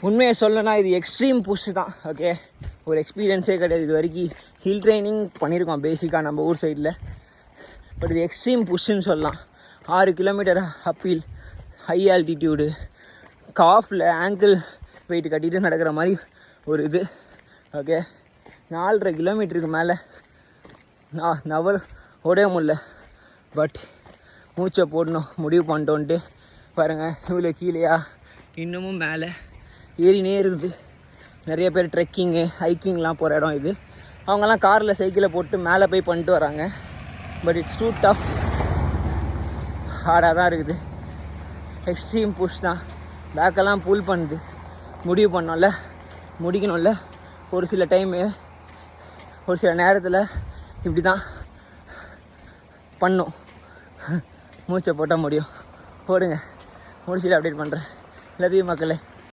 உண்மையை சொல்லணும்னா இது எக்ஸ்ட்ரீம் புஷ் தான். ஓகே, ஒரு எக்ஸ்பீரியன்ஸே கிடையாது இது வரைக்கும். ஹில் ட்ரைனிங் பண்ணியிருக்கோம் பேசிக்காக நம்ம ஊர் சைடில். பட் இது எக்ஸ்ட்ரீம் புஷ்ஷுன்னு சொல்லலாம். 6 கிலோமீட்டர் அப்பீல், ஹை ஆல்டிடியூடு, காஃபில் ஆங்கிள் வெயிட் கட்டிட்டு நடக்கிற மாதிரி ஒரு இது. ஓகே, 4.5 கிலோமீட்டருக்கு மேலே ஓடவே முடியல. பட் மூச்சை போடணும் முடிவு பண்ணிட்டோன்ட்டு பாருங்கள். இவ்வளோ கீழேயா, இன்னமும் மேலே ஏறினே இருக்குது. நிறைய பேர் ட்ரெக்கிங்கு ஹைக்கிங்லாம் போகிற இடம் இது. அவங்கெல்லாம் காரில் சைக்கிளை போட்டு மேலே போய் பண்ணிட்டு வராங்க. பட் இட்ஸ் டூ டஃப், ஹார்டாக தான் இருக்குது. எக்ஸ்ட்ரீம் புஷ் தான். பேக்கெல்லாம் புல் பண்ணுது. முடிவு பண்ணோம்ல, முடிக்கணும்ல. ஒரு சில டைமு, ஒரு சில நேரத்தில் இப்படி தான் பண்ணும். மூச்சை போட்டால் முடியும். போடுங்க, முடிச்சுட்டு அப்டேட் பண்ணுறேன். லவ் யூ மக்களே.